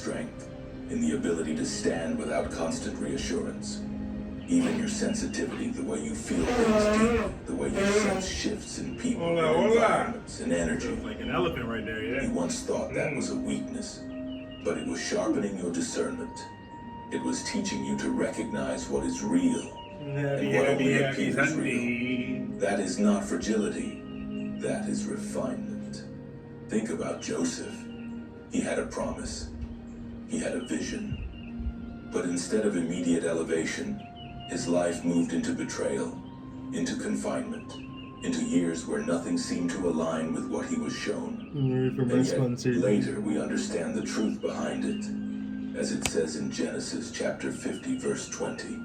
strength, in the ability to stand without constant reassurance. Even your sensitivity, the way you feel things deeply, the way you sense shifts in people, environments, and energy. Like an elephant right there, yeah. You once thought that was a weakness, but it was sharpening your discernment. It was teaching you to recognize what is real and what only appears real. That is not fragility, that is refinement. Think about Joseph. He had a promise, he had a vision, but instead of immediate elevation, his life moved into betrayal, into confinement, into years where nothing seemed to align with what he was shown. And yet, later we understand the truth behind it, as it says in Genesis chapter 50, verse 20.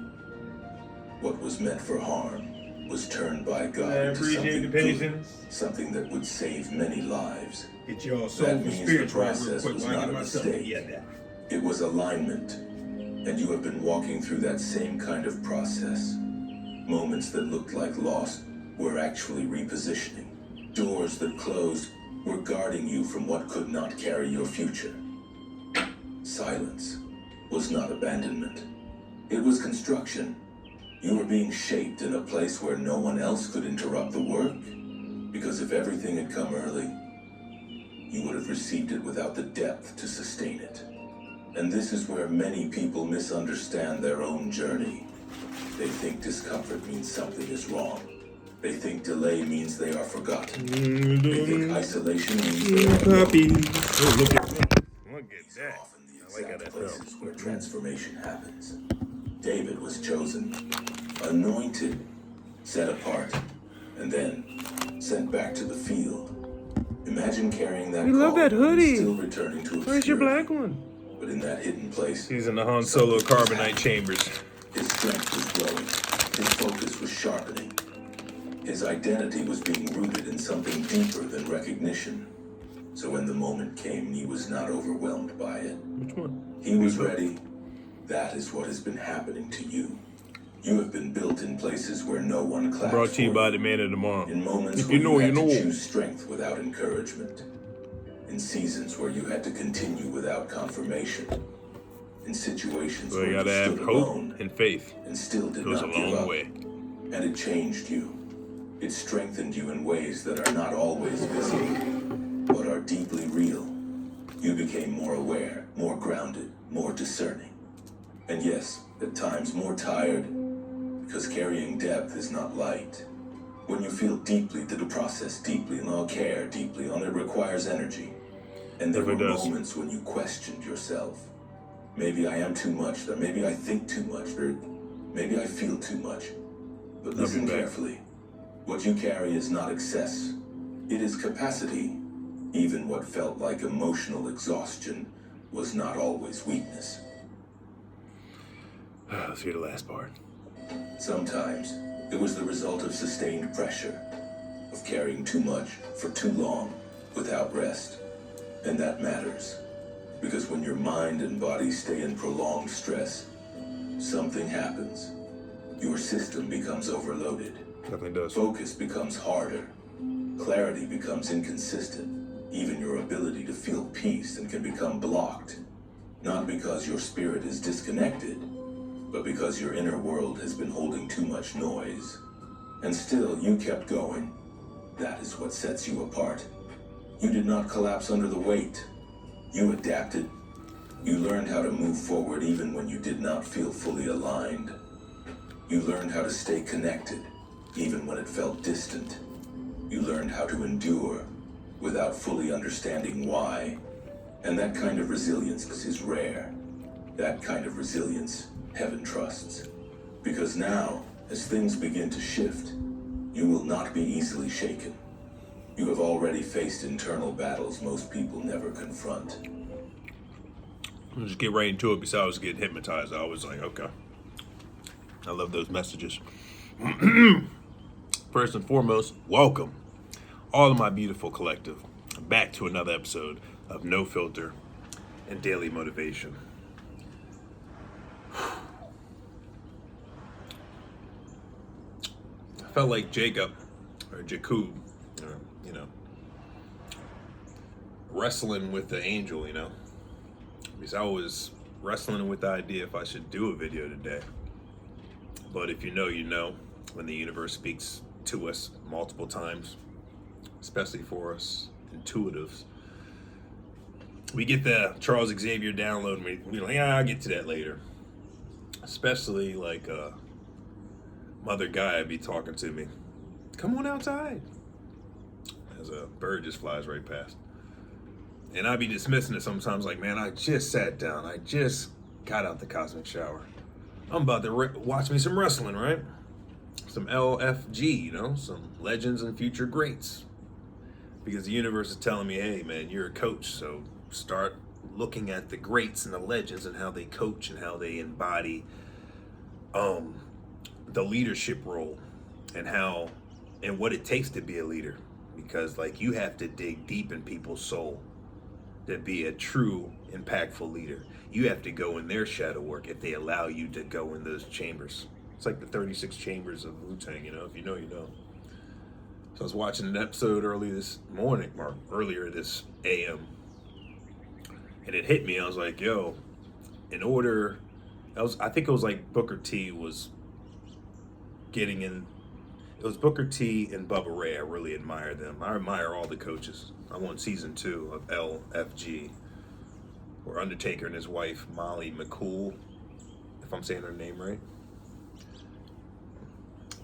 What was meant for harm was turned by God into something good, something that would save many lives. Get your soul That means the process was not a mistake. It was alignment, and you have been walking through that same kind of process. Moments that looked like loss were actually repositioning. Doors that closed were guarding you from what could not carry your future. Silence was not abandonment. It was construction. You were being shaped in a place where no one else could interrupt the work, because if everything had come early, you would have received it without the depth to sustain it. And this is where many people misunderstand their own journey. They think discomfort means something is wrong. They think delay means they are forgotten. They think isolation means they are alone. Oh, look at that. These are often the exact places where transformation happens. David was chosen, anointed, set apart, and then sent back to the field. Imagine carrying that love that hoodie. Still returning to Where's your black one? But in that hidden place, He's in the Han Solo carbonite chambers. his strength was growing, his focus was sharpening. His identity was being rooted in something deeper than recognition. So when the moment came, he was not overwhelmed by it. Which one? He was ready. That is what has been happening to you. You have been built in places where no one claps Brought to you for by the man of tomorrow. In moments If where you know, you had you know. to choose strength without encouragement. In seasons where you had to continue without confirmation. In situations So where you you gotta stood have alone hope and faith. and still did Goes a not give long up. way. And it changed you. It strengthened you in ways that are not always visible, but are deeply real. You became more aware, more grounded, more discerning. And yes, at times more tired, because carrying depth is not light. When you feel deeply to the process deeply and all care deeply on it requires energy. And there were moments when you questioned yourself. Maybe I am too much, or maybe I think too much, or maybe I feel too much. But listen carefully. What you carry is not excess. It is capacity. Even what felt like emotional exhaustion was not always weakness. Let's hear the last part. Sometimes it was the result of sustained pressure, of carrying too much for too long without rest. And that matters, because when your mind and body stay in prolonged stress, something happens. Your system becomes overloaded. Definitely does. Focus becomes harder. Clarity becomes inconsistent. Even your ability to feel peace and can become blocked. Not because your spirit is disconnected, but because your inner world has been holding too much noise. And still, you kept going. That is what sets you apart. You did not collapse under the weight. You adapted. You learned how to move forward even when you did not feel fully aligned. You learned how to stay connected, even when it felt distant. You learned how to endure without fully understanding why. And that kind of resilience is rare. That kind of resilience heaven trusts. Because now, as things begin to shift, you will not be easily shaken. You have already faced internal battles most people never confront. I'll just get right into it. Besides, I was getting hypnotized. I was like, okay. I love those messages. First and foremost, welcome, all of my beautiful collective, back to another episode of No Filter and Daily Motivation. I felt like Jacob, or Jakub, wrestling with the angel, because I was wrestling with the idea if I should do a video today. But if you know, you know, when the universe speaks to us multiple times, especially for us intuitives, we get the Charles Xavier download and we're like, yeah, I'll get to that later. Especially like mother guy be talking to me, come on outside, as a bird just flies right past. And I'd be dismissing it sometimes like, man, I just sat down. I just got out the cosmic shower. I'm about to watch me some wrestling, right? Some LFG, you know, some legends and future greats. Because the universe is telling me, hey, man, you're a coach. So start looking at the greats and the legends and how they coach and how they embody the leadership role and what it takes to be a leader. Because like you have to dig deep in people's soul to be a true impactful leader. You have to go in their shadow work if they allow you to go in those chambers. It's like the 36 chambers of Wu-Tang, you know, if you know, you know. So I was watching an episode earlier this AM, and it hit me. I was like, yo, I think it was like Booker T was getting in. It was Booker T and Bubba Ray. I really admire them. I admire all the coaches. I want season 2 of LFG, where Undertaker and his wife, Molly McCool, if I'm saying her name right.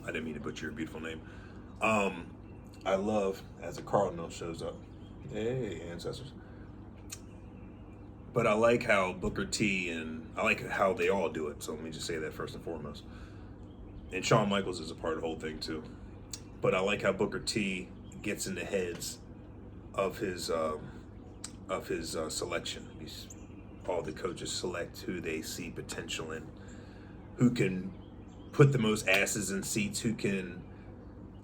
I didn't mean to butcher your beautiful name. I love as a Cardinal shows up. Hey, ancestors. But I like how Booker T and I like how they all do it. So let me just say that first and foremost. And Shawn Michaels is a part of the whole thing too. But I like how Booker T gets in the heads of his selection. All the coaches select who they see potential in, who can put the most asses in seats, who can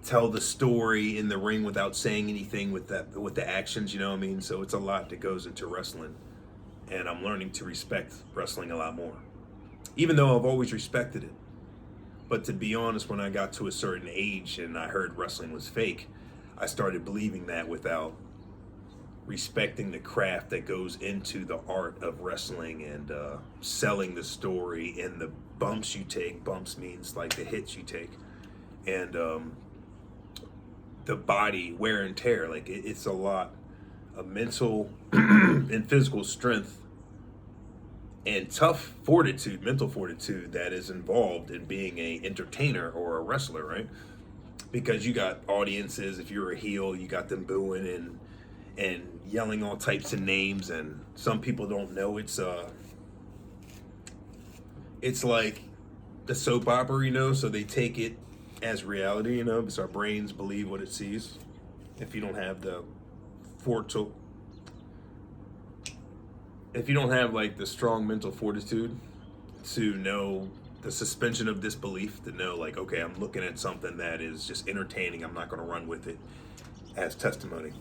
tell the story in the ring without saying anything with the actions, you know what I mean? So it's a lot that goes into wrestling, and I'm learning to respect wrestling a lot more, even though I've always respected it. But to be honest, when I got to a certain age and I heard wrestling was fake, I started believing that without respecting the craft that goes into the art of wrestling and selling the story and the bumps you take. Bumps means like the hits you take, and the body wear and tear. Like it's a lot of mental and physical strength and tough fortitude, mental fortitude that is involved in being a entertainer or a wrestler, right? Because you got audiences. If you're a heel, you got them booing and yelling all types of names, and some people don't know it's like the soap opera, you know, so they take it as reality, you know, because our brains believe what it sees. If you don't have if you don't have like the strong mental fortitude to know the suspension of disbelief, to know like, okay, I'm looking at something that is just entertaining, I'm not going to run with it as testimony.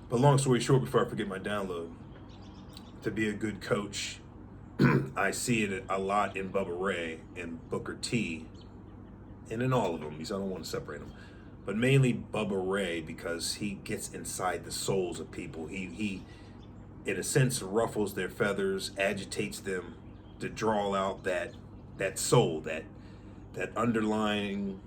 But long story short, before I forget my download, to be a good coach, I see it a lot in Bubba Ray and Booker T, and in all of them, because I don't want to separate them, but mainly Bubba Ray, because he gets inside the souls of people. He in a sense ruffles their feathers, agitates them to draw out that soul, that underlining.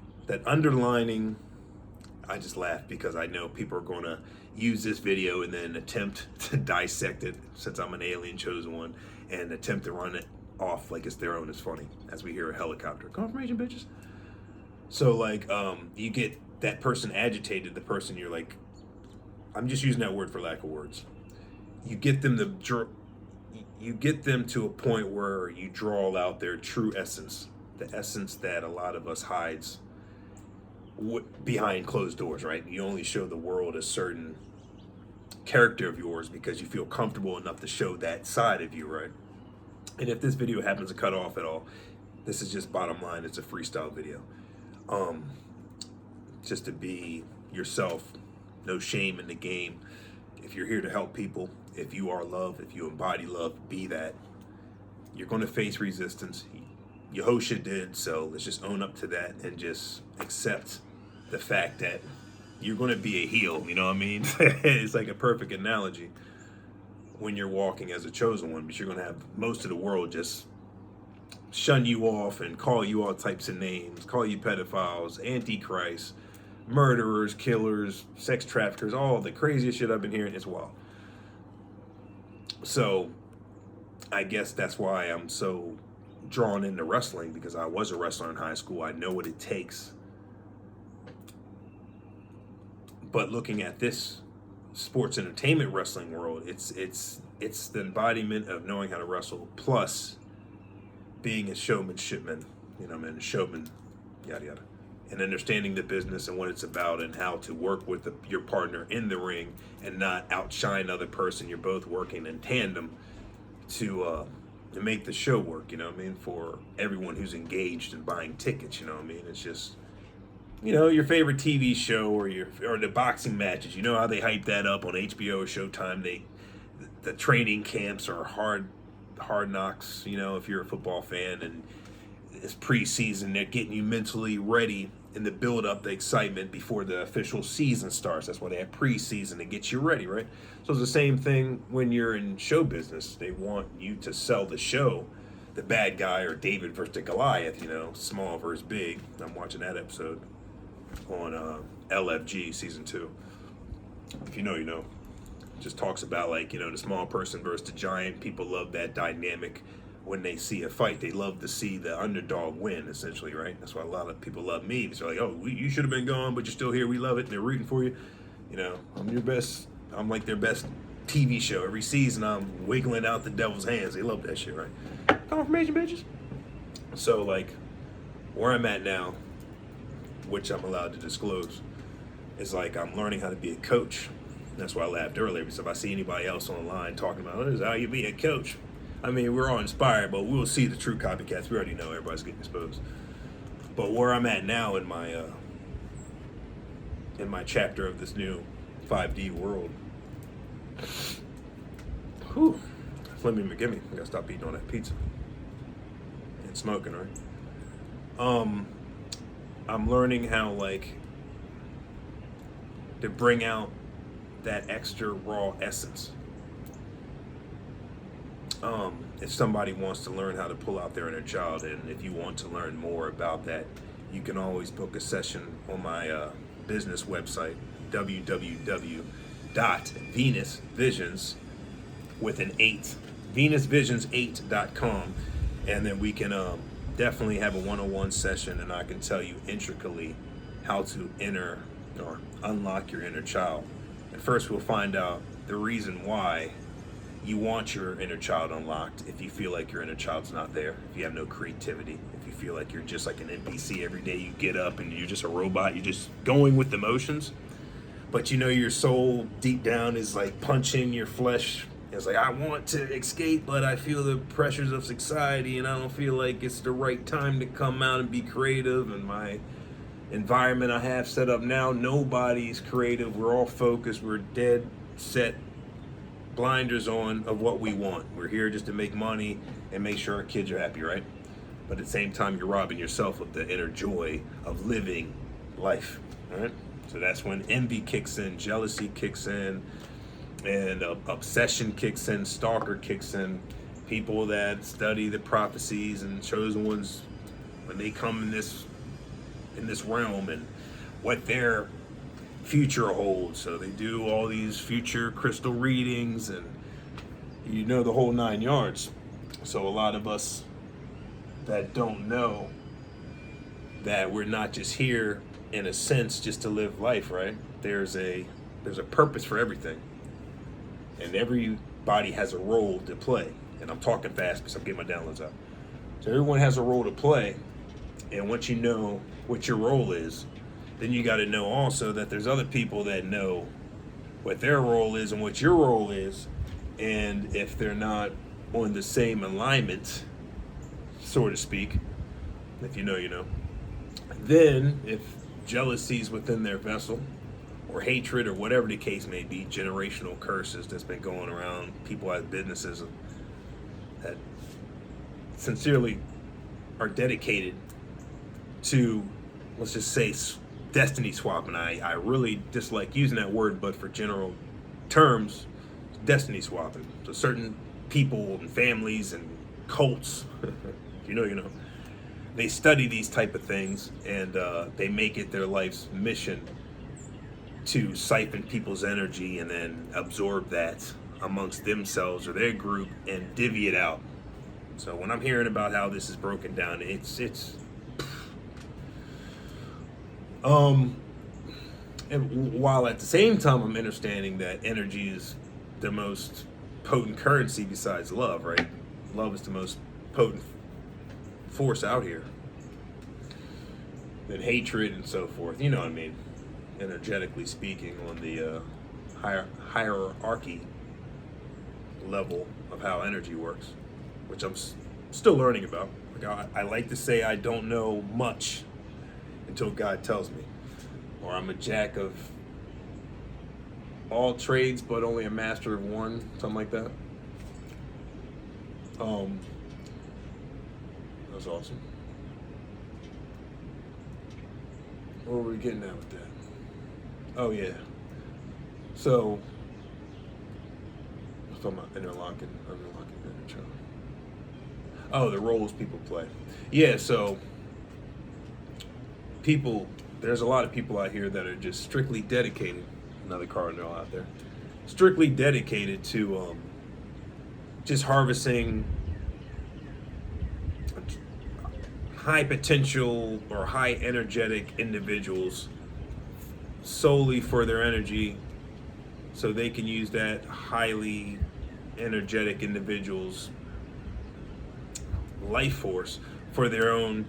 I just laugh because I know people are going to use this video and then attempt to dissect it, since I'm an alien chosen one, and attempt to run it off like it's their own. Is funny as we hear a helicopter. Confirmation, bitches. So like you get that person agitated, the person you're like, I'm just using that word for lack of words. You get them to a point where you draw out their true essence, the essence that a lot of us hides behind closed doors, right? You only show the world a certain character of yours because you feel comfortable enough to show that side of you, right? And if this video happens to cut off at all, this is just bottom line. It's a freestyle video. Just to be yourself, no shame in the game. If you're here to help people, if you are love, if you embody love, be that. You're going to face resistance. Yahusha did, so let's just own up to that and just accept the fact that you're going to be a heel, you know what I mean? It's like a perfect analogy. when you're walking as a chosen one, but you're going to have most of the world just shun you off and call you all types of names, call you pedophiles, antichrist, murderers, killers, sex traffickers, all the craziest shit I've been hearing as well. So I guess that's why I'm so drawn into wrestling, because I was a wrestler in high school. I know what it takes. But looking at this sports entertainment wrestling world, it's the embodiment of knowing how to wrestle plus being a showmanshipman, a showman, yada yada, and understanding the business and what it's about and how to work with your partner in the ring and not outshine the other person. You're both working in tandem to make the show work, for everyone who's engaged in buying tickets, It's just, your favorite TV show or the boxing matches, how they hype that up on HBO or Showtime. The training camps are hard knocks, if you're a football fan, and it's preseason. They're getting you mentally ready in the build up, the excitement before the official season starts. That's why they have preseason to get you ready, right? So it's the same thing when you're in show business. They want you to sell the show, the bad guy, or David versus the Goliath, small versus big. I'm watching that episode on LFG season 2. If you know, you know. Just talks about the small person versus the giant. People love that dynamic when they see a fight. They love to see the underdog win, essentially, right? That's why a lot of people love me. They're like, oh, you should have been gone, but you're still here. We love it. They're rooting for you. I'm your best. I'm like their best TV show. Every season, I'm wiggling out the devil's hands. They love that shit, right? Confirmation, bitches. So, where I'm at now, which I'm allowed to disclose, is I'm learning how to be a coach. That's why I laughed earlier, because if I see anybody else online talking about, this is how you be a coach. I mean, we're all inspired, but we'll see the true copycats. We already know everybody's getting exposed. But where I'm at now in my chapter of this new 5D world, let me forgive me. I gotta stop eating all that pizza and smoking, right? I'm learning how to bring out that extra raw essence. If somebody wants to learn how to pull out their inner child, and if you want to learn more about that, you can always book a session on my business website, www.venusvisions with an 8, venusvisions8.com, and then we can definitely have a one-on-one session, and I can tell you intricately how to enter or unlock your inner child. And first, we'll find out the reason why you want your inner child unlocked. If you feel like your inner child's not there, if you have no creativity, if you feel like you're just like an NPC every day, you get up and you're just a robot, you're just going with the motions, but your soul deep down is punching your flesh. It's I want to escape, but I feel the pressures of society, and I don't feel like it's the right time to come out and be creative. And my environment I have set up now, nobody's creative. We're all focused. We're dead set, blinders on of what we want. We're here just to make money and make sure our kids are happy, right? But at the same time, you're robbing yourself of the inner joy of living life, all right? So that's when envy kicks in, jealousy kicks in, and obsession kicks in, stalker kicks in. People that study the prophecies and chosen ones, when they come in this realm and what their future holds. So they do all these future crystal readings and the whole 9 yards. So a lot of us that don't know that we're not just here in a sense just to live life, right? There's a purpose for everything, and everybody has a role to play. And I'm talking fast because I'm getting my downloads out. So everyone has a role to play, and once you know what your role is, then you got to know also that there's other people that know what their role is and what your role is. And if they're not on the same alignment, so to speak, if you know, you know, then if jealousy's within their vessel, or hatred, or whatever the case may be, generational curses that's been going around, people have businesses that sincerely are dedicated to, let's just say, destiny swap. And I really dislike using that word, but for general terms, destiny swapping. So certain people and families and cults, you know, they study these type of things, and they make it their life's mission to siphon people's energy and then absorb that amongst themselves or their group and divvy it out. So when I'm hearing about how this is broken down, it's and while at the same time I'm understanding that energy is the most potent currency besides love, right? Love is the most potent force out here than hatred and so forth. You know what I mean? Energetically speaking, on the hierarchy level of how energy works, which I'm still learning about. Like I like to say I don't know much until God tells me, or I'm a jack of all trades but only a master of one, something like that. That's awesome. What were we getting at with that? Oh yeah. So I was talking about unlocking the inner child. Oh, the roles people play. Yeah, so there's a lot of people out here that are just strictly dedicated, another cardinal out there, strictly dedicated to just harvesting high potential or high energetic individuals solely for their energy, so they can use that highly energetic individual's life force for their own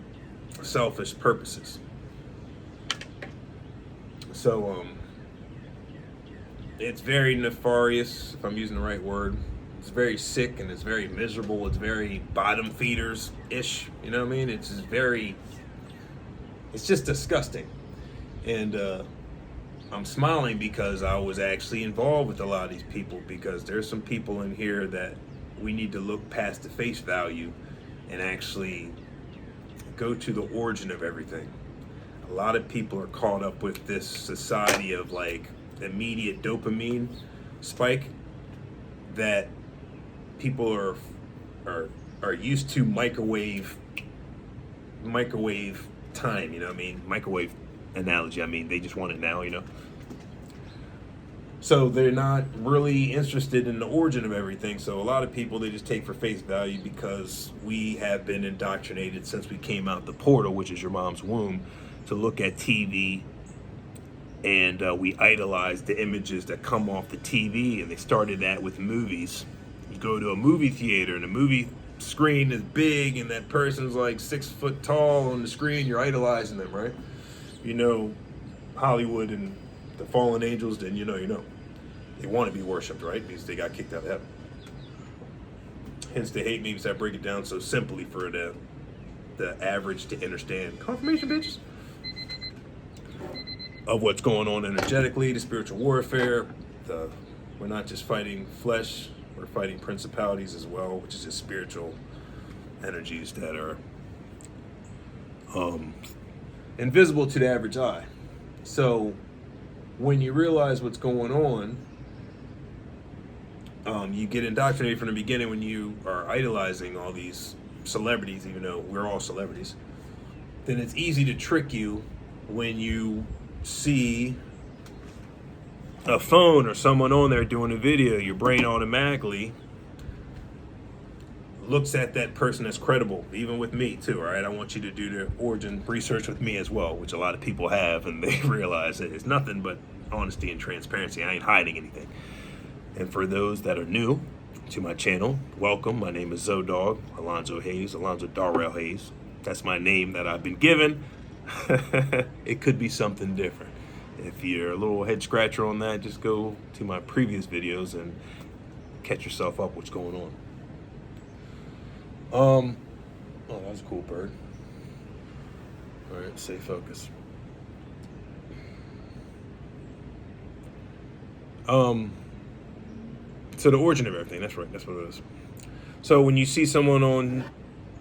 selfish purposes. So it's very nefarious, if I'm using the right word. It's very sick and it's very miserable. It's very bottom feeders-ish, you know what I mean? It's just disgusting. And I'm smiling because I was actually involved with a lot of these people, because there's some people in here that we need to look past the face value and actually go to the origin of everything. A lot of people are caught up with this society of like immediate dopamine spike that people are used to microwave time, you know what I mean? Microwave analogy, I mean, they just want it now, you know? So they're not really interested in the origin of everything. So a lot of people, they just take for face value because we have been indoctrinated since we came out the portal, which is your mom's womb, to look at TV, and we idolize the images that come off the TV, and they started that with movies. You go to a movie theater and the movie screen is big and that person's like 6 foot tall on the screen, you're idolizing them, right? You know Hollywood and the fallen angels, then you know. They want to be worshipped, right? Because they got kicked out of heaven. Hence the hate memes that break it down so simply for the average to understand. Confirmation, bitches. Of what's going on energetically, the spiritual warfare. We're not just fighting flesh, we're fighting principalities as well, which is just spiritual energies that are invisible to the average eye. So when you realize what's going on, you get indoctrinated from the beginning when you are idolizing all these celebrities, even though we're all celebrities. Then it's easy to trick you when you see a phone or someone on there doing a video. Your brain automatically looks at that person as credible, even with me too, all right? I want you to do the origin research with me as well, which a lot of people have, and they realize that it's nothing but honesty and transparency. I ain't hiding anything. And for those that are new to my channel, welcome. My name is Zodog, Alonzo Hayes, Alonzo Darrell Hayes. That's my name that I've been given. It could be something different. If you're a little head scratcher on that, just go to my previous videos and catch yourself up what's going on. Oh, that's a cool bird. All right, stay focused. So the origin of everything, that's right, that's what it is. So when you see someone on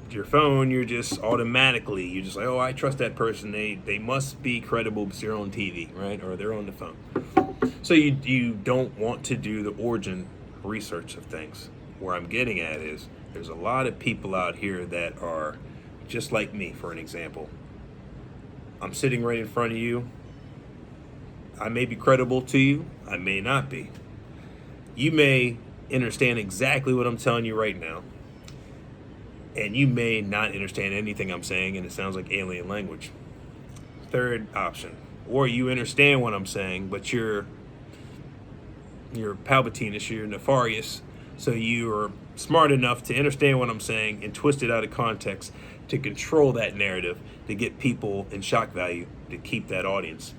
your phone, you're just like, oh, I trust that person. They must be credible because they're on TV, right? Or they're on the phone. So you don't want to do the origin research of things. Where I'm getting at is there's a lot of people out here that are just like me, for an example. I'm sitting right in front of you. I may be credible to you. I may not be. You may understand exactly what I'm telling you right now. And you may not understand anything I'm saying, and it sounds like alien language. Third option. Or you understand what I'm saying, but you're Palpatine-ish, you're nefarious, so you're smart enough to understand what I'm saying and twist it out of context to control that narrative, to get people in shock value, to keep that audience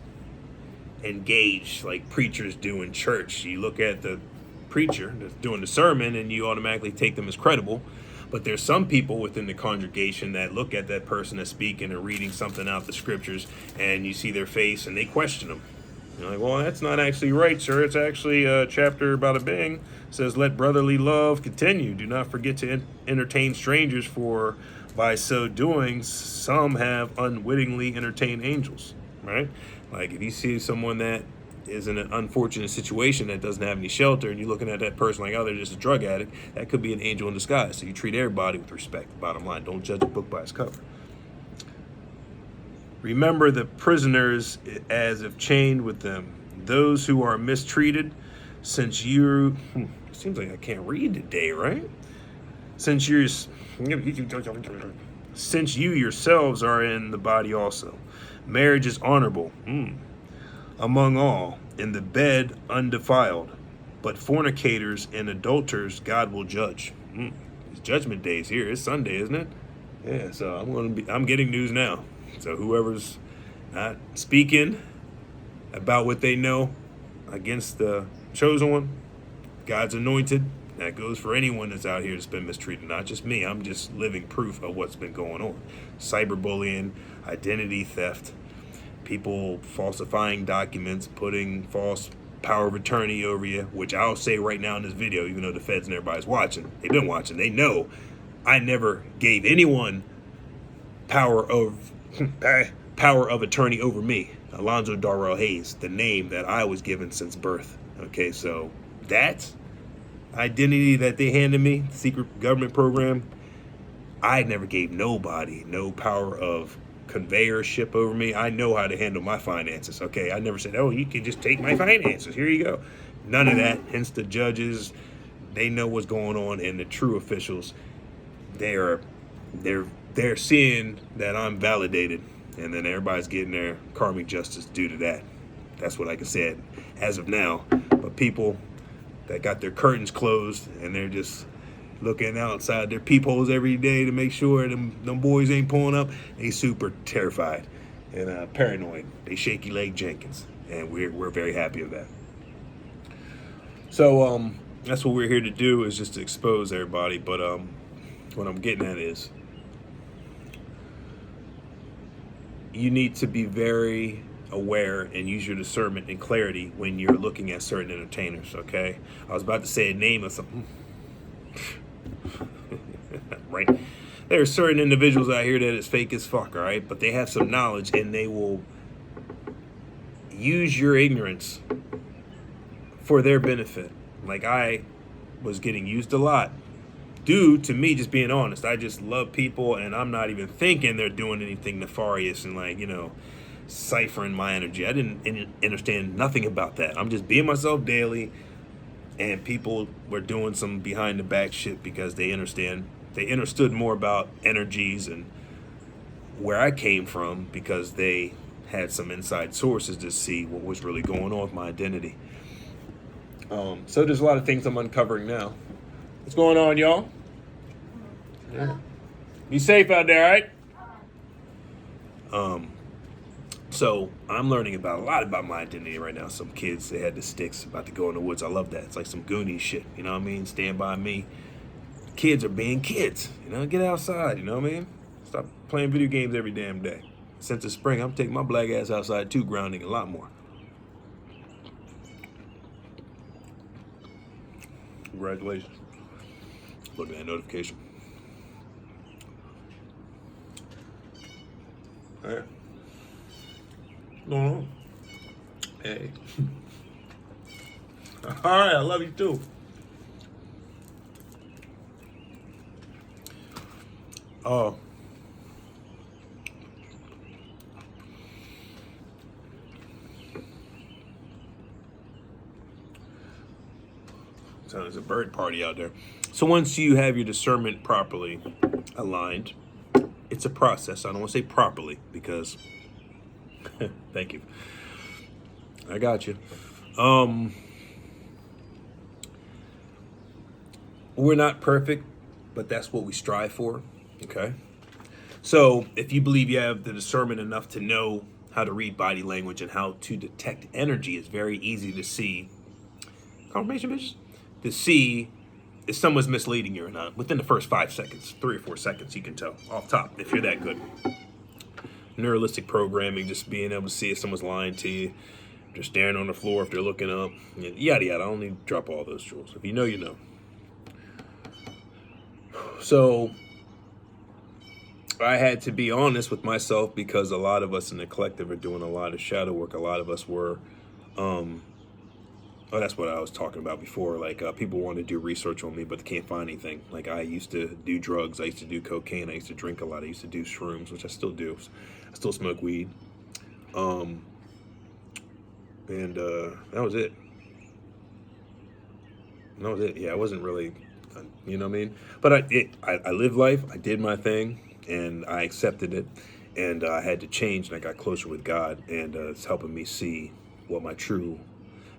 engaged like preachers do in church. You look at the preacher that's doing the sermon and you automatically take them as credible. But there's some people within the congregation that look at that person that's speaking or reading something out the scriptures, and you see their face and they question them. You're like, well, that's not actually right, sir. It's actually a chapter about a bing. It says, let brotherly love continue. Do not forget to entertain strangers, for by so doing, some have unwittingly entertained angels, right? Like if you see someone that is in an unfortunate situation that doesn't have any shelter, and you're looking at that person like, oh, they're just a drug addict, that could be an angel in disguise. So you treat everybody with respect. Bottom line, don't judge a book by its cover. Remember the prisoners as if chained with them, those who are mistreated, since you seems like I can't read today, right? Since you yourselves are in the body also. Marriage is honorable among all, in the bed undefiled, but fornicators and adulterers God will judge. It's judgment day's here. It's Sunday, isn't it? Yeah, so I'm getting news now. So whoever's not speaking about what they know against the chosen one, God's anointed, that goes for anyone that's out here that's been mistreated, not just me. I'm just living proof of what's been going on. Cyberbullying, identity theft, people falsifying documents, putting false power of attorney over you, which I'll say right now in this video, even though the feds and everybody's watching, they've been watching, they know I never gave anyone power of attorney over me. Alonzo Darrell Hayes, the name that I was given since birth. Okay, so that identity that they handed me, secret government program, I never gave nobody no power of conveyorship over me. I know how to handle my finances. Okay, I never said, oh, you can just take my finances, here you go. None of that. Hence the judges, they know what's going on, and the true officials, they're seeing that I'm validated, and then everybody's getting their karmic justice due to that. That's what I can say as of now. But people that got their curtains closed and they're just looking outside their peepholes every day to make sure them boys ain't pulling up, they super terrified and paranoid. They shaky leg Jenkins, and we're very happy of that. So that's what we're here to do, is just to expose everybody. But what I'm getting at is, you need to be very aware and use your discernment and clarity when you're looking at certain entertainers, okay? I was about to say a name of something. Right? There are certain individuals out here that is fake as fuck, all right? But they have some knowledge, and they will use your ignorance for their benefit. Like I was getting used a lot due to me just being honest. I just love people, and I'm not even thinking they're doing anything nefarious and, like, you know, ciphering my energy. I didn't understand nothing about that. I'm just being myself daily, and people were doing some behind the back shit because they understood more about energies and where I came from, because they had some inside sources to see what was really going on with my identity. So there's a lot of things I'm uncovering now. What's going on, y'all? Yeah. Be safe out there, all right? So I'm learning a lot about my identity right now. Some kids, they had the sticks about to go in the woods. I love that. It's like some Goonies shit. You know what I mean? Stand by me. Kids are being kids. You know, get outside. You know what I mean? Stop playing video games every damn day. Since it's spring, I'm taking my black ass outside too, grounding a lot more. Congratulations. Look at that notification. All right. What's going on? Hey. All right, I love you too. Oh. So there's a bird party out there. So once you have your discernment properly aligned, it's a process. I don't want to say properly because, thank you. I got you. We're not perfect, but that's what we strive for. Okay. So if you believe you have the discernment enough to know how to read body language and how to detect energy, it's very easy to see. Confirmation, bitch. To see if someone's misleading you or not within the first 5 seconds, 3 or 4 seconds, you can tell off top if you're that good. Neuralistic programming, just being able to see if someone's lying to you, if they're staring on the floor, if they're looking up, yada yada. I don't need to drop all those jewels. If you know, you know. So I had to be honest with myself because a lot of us in the collective are doing a lot of shadow work. A lot of us were, that's what I was talking about before. Like people want to do research on me, but they can't find anything. Like I used to do drugs. I used to do cocaine. I used to drink a lot. I used to do shrooms, which I still do. I still smoke weed. And that was it. That was it. Yeah, I wasn't really, you know what I mean? But I lived life. I did my thing. And I accepted it, and I had to change, and I got closer with God, and it's helping me see what my true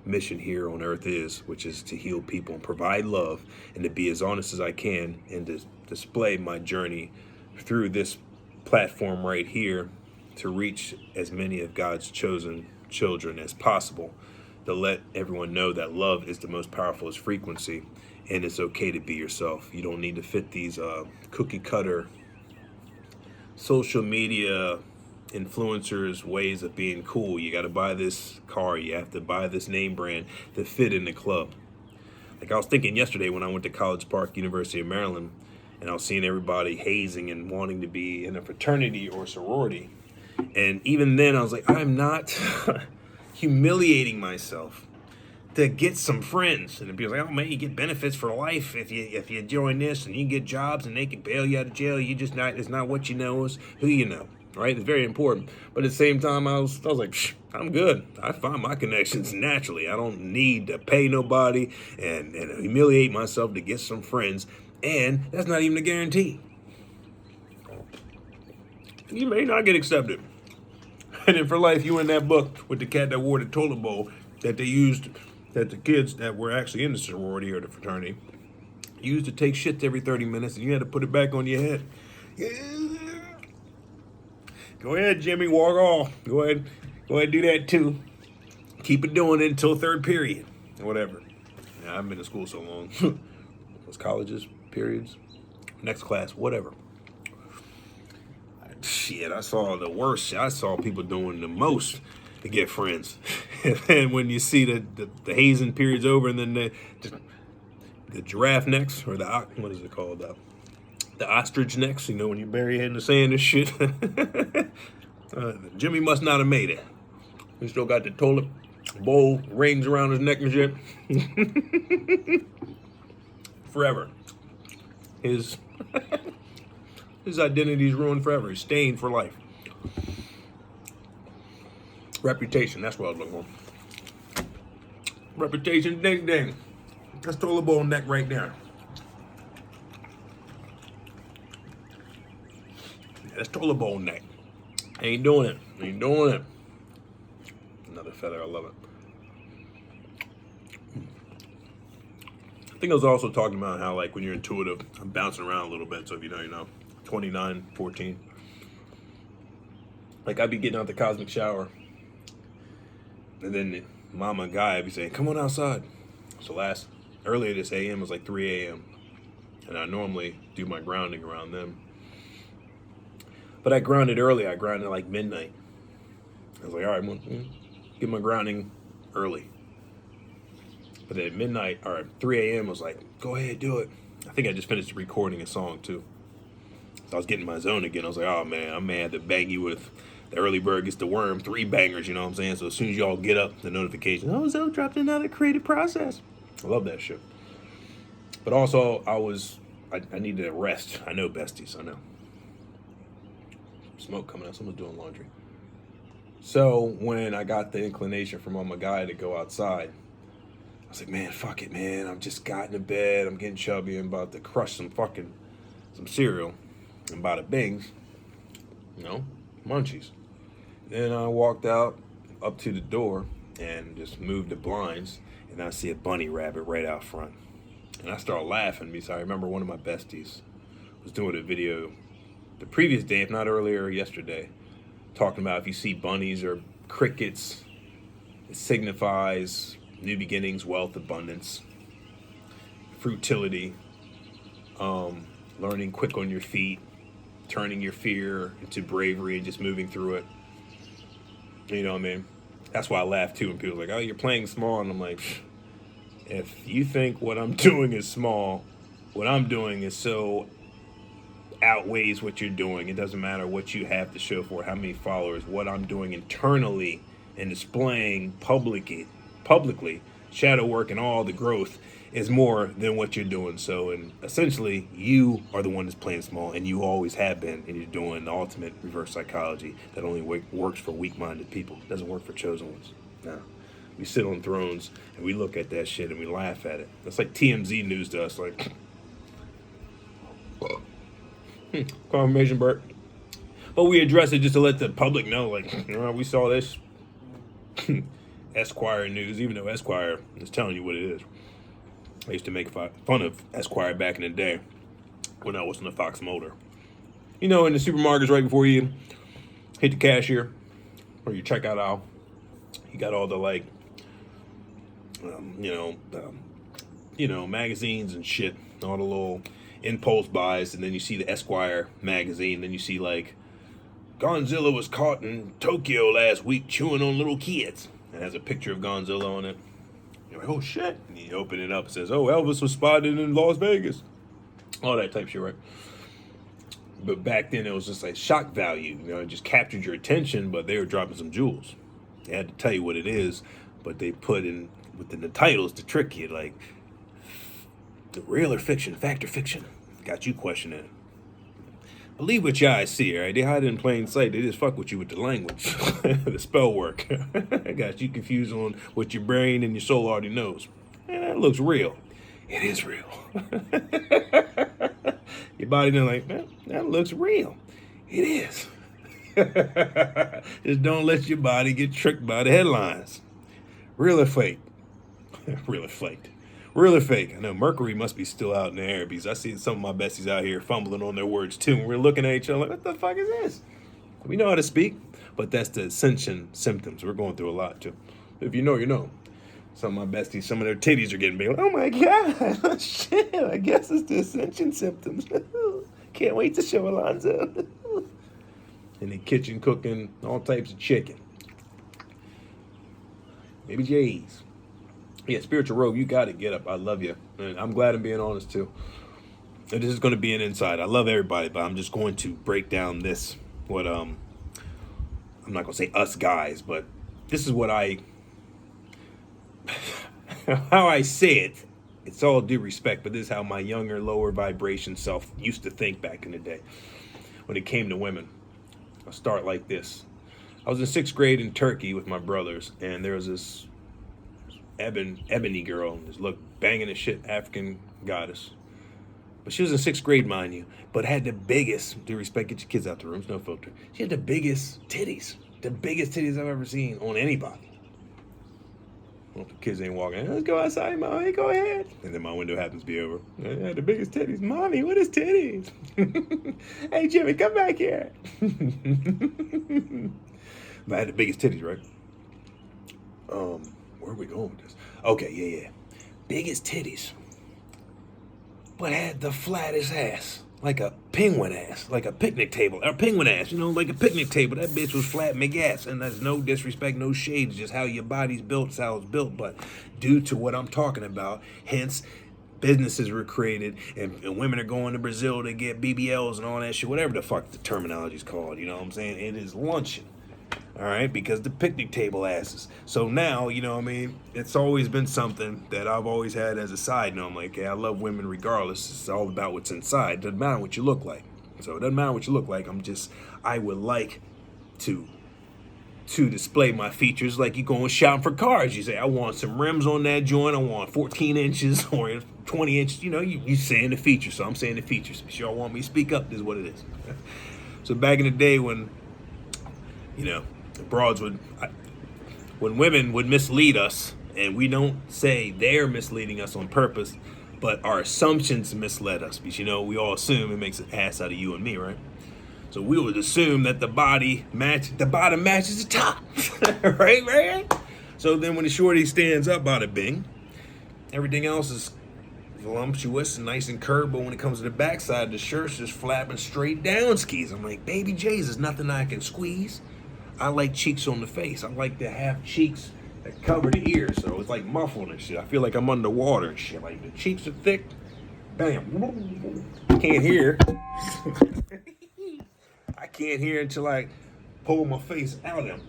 mission here on earth is, which is to heal people and provide love, and to be as honest as I can, and to display my journey through this platform right here to reach as many of God's chosen children as possible, to let everyone know that love is the most powerful frequency, and it's okay to be yourself. You don't need to fit these cookie cutter social media influencers' ways of being cool. You got to buy this car. You have to buy this name brand to fit in the club. Like I was thinking yesterday when I went to College Park, University of Maryland, and I was seeing everybody hazing and wanting to be in a fraternity or sorority. And even then I was like, I'm not humiliating myself to get some friends. And people like, oh man, you get benefits for life if you join this, and you get jobs and they can bail you out of jail. You just not, it's not what you know, it's who you know, right? It's very important. But at the same time, I was like, I'm good. I find my connections naturally. I don't need to pay nobody and humiliate myself to get some friends. And that's not even a guarantee. You may not get accepted. And then for life, you in that book with the cat that wore the toilet bowl that they used, that the kids that were actually in the sorority or the fraternity used to take shits every 30 minutes, and you had to put it back on your head. Go ahead, Jimmy, walk off. Go ahead, do that too. Keep it doing it until third period, or whatever. Yeah, I've been to school so long. Those colleges, periods, next class, whatever. Shit, I saw the worst. I saw people doing the most to get friends. And then when you see the hazing period's over, and then the giraffe necks, or what is it called? The ostrich necks, you know, when you bury your head in the sand and shit. Jimmy must not have made it. He still got the toilet bowl rings around his neck and shit. Forever. His identity's ruined forever. He's stained for life. Reputation, that's what I was looking for. Reputation, ding ding. That's toilet bowl neck right there. Yeah, that's toilet bowl neck. Ain't doing it. Another feather, I love it. I think I was also talking about how, like, when you're intuitive, I'm bouncing around a little bit, so if you know, you know. 29, 14. Like, I'd be getting out the cosmic shower, and then the mama and guy would be saying, come on outside. So earlier this AM was like 3 a.m. And I normally do my grounding around them. But I grounded early. I grounded like midnight. I was like, all right, I'm gonna get my grounding early. But at midnight, or 3 a.m. I was like, go ahead, do it. I think I just finished recording a song too. So I was getting in my zone again. I was like, oh man, I may have to bang you with the early bird gets the worm, 3 bangers, you know what I'm saying? So as soon as y'all get up, the notification, oh, Zoe dropped another creative process. I love that shit. But also, I needed a rest. I know, besties, I know. smoke coming out. Someone's doing laundry. So when I got the inclination from my guy to go outside, I was like, man, fuck it, man. I'm just got into bed. I'm getting chubby. I'm about to crush some cereal. And bada bing, munchies. Then I walked out up to the door and just moved the blinds, and I see a bunny rabbit right out front. And I started laughing because I remember one of my besties was doing a video the previous day, if not earlier, yesterday, talking about if you see bunnies or crickets, it signifies new beginnings, wealth, abundance, frutility, learning quick on your feet, turning your fear into bravery and just moving through it. You know what I mean? That's why I laugh too when people are like, oh, you're playing small. And I'm like, if you think what I'm doing is small, what I'm doing is so outweighs what you're doing. It doesn't matter what you have to show for it, how many followers, what I'm doing internally and displaying publicly, shadow work and all the growth is more than what you're doing. So, and essentially, you are the one that's playing small, and you always have been, and you're doing the ultimate reverse psychology that only works for weak-minded people. It doesn't work for chosen ones. No. We sit on thrones, and we look at that shit, and we laugh at it. That's like TMZ news to us, like, confirmation, Bert. But we address it just to let the public know, like, we saw this Esquire news, even though Esquire is telling you what it is. I used to make fun of Esquire back in the day when I was in the Fox Motor. In the supermarkets right before you hit the cashier or your checkout aisle, you got all the magazines and shit, all the little impulse buys, and then you see the Esquire magazine, then you see Godzilla was caught in Tokyo last week chewing on little kids. It has a picture of Godzilla on it. You're like, oh shit. And you open it up, it says, oh, Elvis was spotted in Las Vegas. All that type shit, right? But back then it was just like shock value. It just captured your attention, but they were dropping some jewels. They had to tell you what it is, but they put in within the titles to trick you, like the real or fiction, fact or fiction. Got you questioning it. Believe what your eyes see, right? They hide it in plain sight. They just fuck with you with the language, the spell work. Got you confused on what your brain and your soul already knows. And that looks real. It is real. Your body then like, man, that looks real. It is. Just don't let your body get tricked by the headlines. Real or fake? Real or flaked? Real or fake? I know Mercury must be still out in the air because I see some of my besties out here fumbling on their words too. And we're looking at each other like, what the fuck is this? We know how to speak, but that's the ascension symptoms. We're going through a lot too. If you know, you know. Some of my besties, some of their titties are getting big. Oh my God, shit, I guess it's the ascension symptoms. Can't wait to show Alonzo. In the kitchen cooking all types of chicken. Baby J's. Yeah, Spiritual Rogue, you got to get up. I love you. And I'm glad I'm being honest, too. And this is going to be an inside. I love everybody, but I'm just going to break down this. I'm not going to say us guys, but this is what how I say it. It's all due respect, but this is how my younger, lower vibration self used to think back in the day. When it came to women, I'll start like this. I was in 6th grade in Turkey with my brothers, and there was this ebony girl, this look banging as shit African goddess. But she was in 6th grade, mind you, but had the biggest, due respect, get your kids out the room, no filter. She had the biggest titties I've ever seen on anybody. Well, the kids ain't walking, let's go outside, Mommy, go ahead. And then my window happens to be over. I had the biggest titties. Mommy, what is titties? Hey, Jimmy, come back here. But I had the biggest titties, right? Where are we going with this? Okay, yeah. Biggest titties. But had the flattest ass. Like a penguin ass. Like a picnic table. Or penguin ass, like a picnic table. That bitch was flat McAss. And that's no disrespect, no shade. It's just how your body's built. It's how it's built. But due to what I'm talking about, hence businesses were created. And women are going to Brazil to get BBLs and all that shit. Whatever the fuck the terminology's called. You know what I'm saying? It is luncheon. All right, because the picnic table asses. So now, it's always been something that I've always had as a side note. I'm like, hey, I love women regardless. It's all about what's inside. Doesn't matter what you look like. So it doesn't matter what you look like. I would like to display my features like you going shopping for cars. You say, I want some rims on that joint. I want 14 inches or 20 inches. You know, you saying the features, so I'm saying the features. If y'all want me to speak up, this is what it is. So back in the day when, you know, when women would mislead us, and we don't say they're misleading us on purpose, but our assumptions misled us. Because, you know, we all assume it makes an ass out of you and me, right? So we would assume that the bottom matches the top, right? So then when the shorty stands up, bada bing, everything else is voluptuous and nice and curved, but when it comes to the backside, the shirt's just flapping straight down skis. I'm like, baby J's, there's nothing I can squeeze. I like cheeks on the face. I like to have cheeks that cover the ears, so it's like muffled and shit. I feel like I'm underwater and shit. Like the cheeks are thick, bam, can't hear. I can't hear until I pull my face out of them.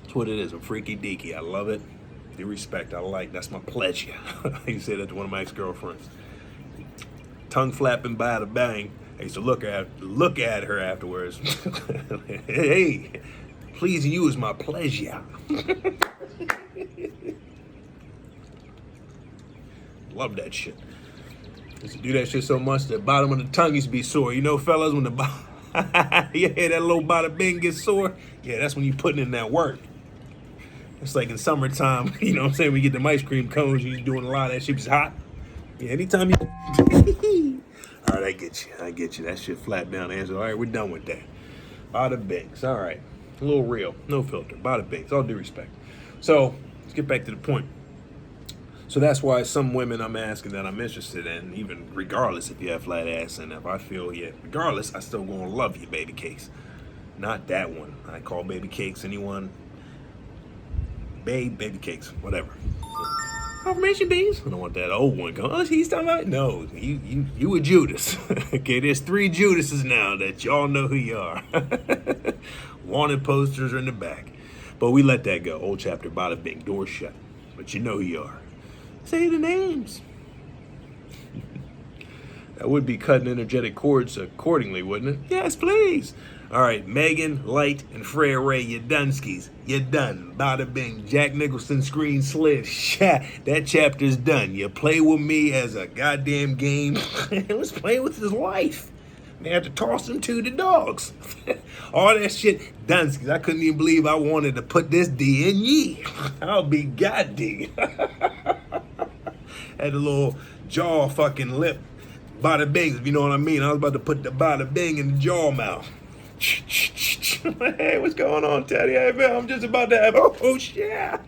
That's what it is. I'm freaky deaky. I love it. The respect I like. That's my pleasure. I used to say that to one of my ex-girlfriends. Tongue flapping by the bang. I used to look at her afterwards. Hey, pleasing you is my pleasure. Love that shit. Used to do that shit so much the bottom of the tongue used to be sore. You know, fellas, when the yeah, that little bada bing gets sore. Yeah, that's when you putting in that work. It's like in summertime, you know what I'm saying? We get them ice cream cones, you doing a lot of that shit. It's hot. Yeah, anytime you. All right, I get you. That shit flat down the answer. All right, we're done with that. Bada bings. All right, a little real, no filter. Bada bings. All due respect. So let's get back to the point. So that's why some women I'm asking that I'm interested in, even regardless if you have flat ass, and if I feel regardless, I still gonna love you, baby cakes. Not that one. I call baby cakes anyone. Baby cakes, whatever. Confirmation beans. I don't want that old one going. Oh, he's talking about. No, you a Judas. Okay, there's 3 Judases now that y'all know who you are. Wanted posters are in the back, but we let that go. Old chapter, bada bing, door shut. But you know who you are. Say the names. That would be cutting energetic cords accordingly, wouldn't it? Yes, please. All right, Megan, Light, and Freya Ray, you dunskies. You done. Bada bing. Jack Nicholson screen slid. That chapter's done. You play with me as a goddamn game. He was playing with his life. They had to toss him to the dogs. All that shit, dunskies. I couldn't even believe I wanted to put this D in ye. I'll be goddamn. Had a little jaw fucking lip. Bada bings, if you know what I mean. I was about to put the bada bing in the jaw mouth. Hey, what's going on, Teddy? Hey, man, I'm just about to have, oh shit.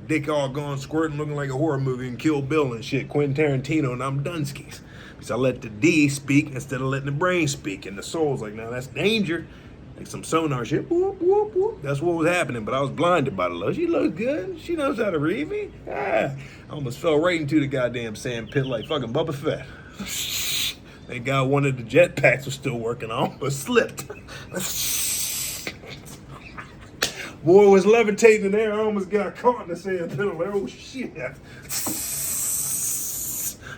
Dick all gone squirting, looking like a horror movie and Kill Bill and shit. Quentin Tarantino, and I'm dunskies. Because I let the D speak instead of letting the brain speak. And the soul's like, now that's danger. Like some sonar shit. Whoop, whoop, whoop. That's what was happening, but I was blinded by the love. She looks good. She knows how to read me. I almost fell right into the goddamn sand pit like fucking Bubba Fett. Thank God one of the jetpacks was still working on, but slipped. Boy was levitating there. I almost got caught in the sand pit. I'm like, oh shit.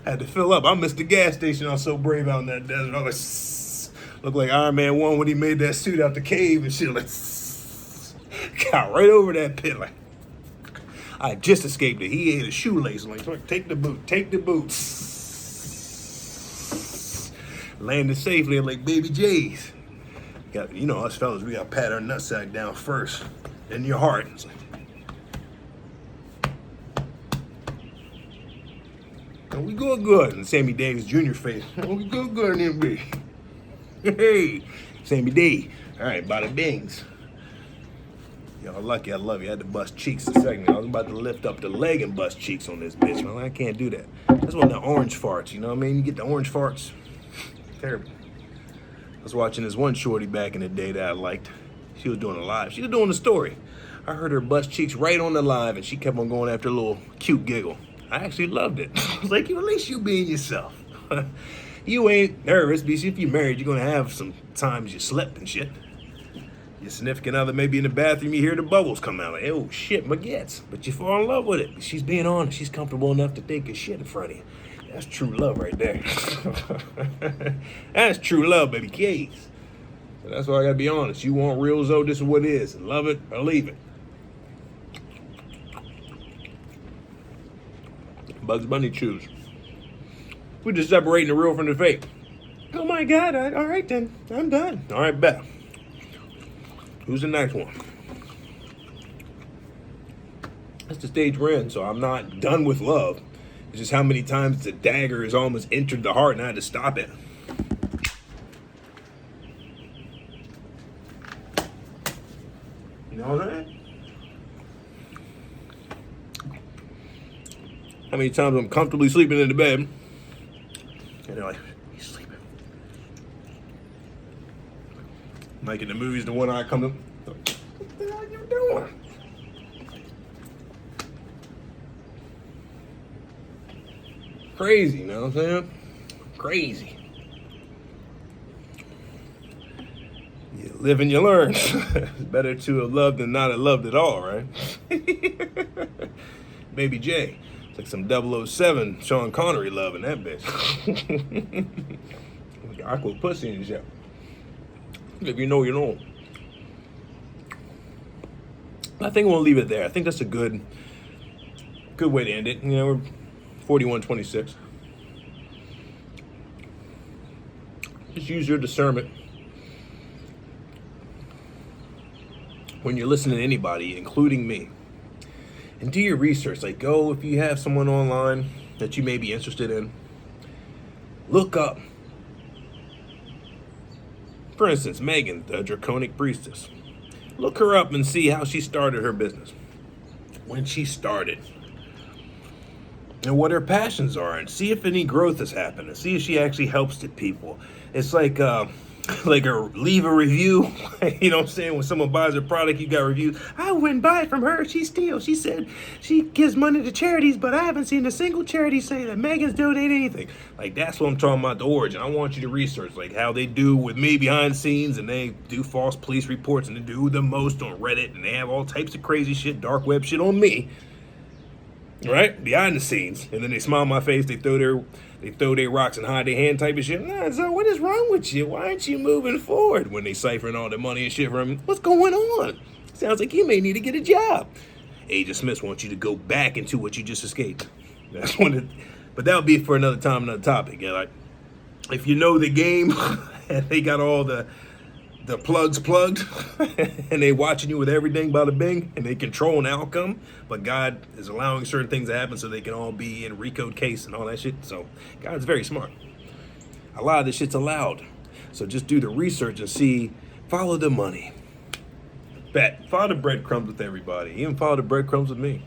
Had to fill up. I missed the gas station. I was so brave out in that desert. I was like, looked like Iron Man 1 when he made that suit out the cave and shit. Like, got right over that pit. Like, I just escaped it. He ate a shoelace. I'm like, take the boot. Take the boot. Landed safely. I'm like, baby J's. Got, you know, us fellas, we got to pat our nutsack down first. Then your heart. It's like, oh, we good. And Sammy Davis Jr. face. Oh, we good in there, hey, Sammy D. All right, bada bings. Y'all lucky, I love you. I had to bust cheeks a second. I was about to lift up the leg and bust cheeks on this bitch. Man, I can't do that. That's one of the orange farts, you know what I mean? You get the orange farts. Terrible. I was watching this one shorty back in the day that I liked. She was doing a live. She was doing a story. I heard her bust cheeks right on the live, and she kept on going after a little cute giggle. I actually loved it. I was like, at least you being yourself. You ain't nervous, because if you're married, you're going to have some times you slept and shit. Your significant other may be in the bathroom, you hear the bubbles come out. Like, oh, shit, baguettes. But you fall in love with it. She's being honest. She's comfortable enough to take a shit in front of you. That's true love right there. That's true love, baby kids. So that's why I gotta be honest. You want real Zoe, this is what it is. Love it or leave it. Bugs Bunny choose. We're just separating the real from the fake. Oh my God, all right then, I'm done. All right, bet. Who's the next one? That's the stage we're in, so I'm not done with love. It's just how many times the dagger has almost entered the heart and I had to stop it. You know what I'm saying? How many times I'm comfortably sleeping in the bed, and they're like, he's sleeping. Like in the movies, the one eye comes up, what the hell are you doing? Crazy, you know what I'm saying? Crazy. You live and you learn. It's better to have loved than not have loved at all, right? Baby J. It's like some 007 Sean Connery love in that bitch. Aqua pussy and shit. If you know, you know. I think we'll leave it there. I think that's a good way to end it. You know, we're 41:26. Just use your discernment when you're listening to anybody, including me. And do your research. Like, go, if you have someone online that you may be interested in, look up. For instance, Megan, the Draconic Priestess. Look her up and see how she started her business. When she started. And what her passions are. And see if any growth has happened. And see if she actually helps the people. It's like leave a review. You know what I'm saying? When someone buys a product, you got reviews. I wouldn't buy it from her. She steals. She said she gives money to charities, but I haven't seen a single charity say that Megan's donated anything. Like, that's what I'm talking about, the origin. I want you to research, like, how they do with me behind the scenes, and they do false police reports, and they do the most on Reddit, and they have all types of crazy shit, dark web shit on me. Right? Behind the scenes. And then they smile in my face, they throw their rocks and hide their hand type of shit. Nah, so what is wrong with you? Why aren't you moving forward? When they ciphering all the money and shit from me, what's going on? Sounds like you may need to get a job. Agent Smith wants you to go back into what you just escaped. That's but that'll be for another time, another topic. Yeah, like, if you know the game and they got all the plugs plugged and they watching you with everything by the bing and they control an outcome, but God is allowing certain things to happen so they can all be in recode case and all that shit. So God's very smart. A lot of this shit's allowed. So just do the research and see, follow the money. Follow the breadcrumbs with everybody. Even follow the breadcrumbs with me.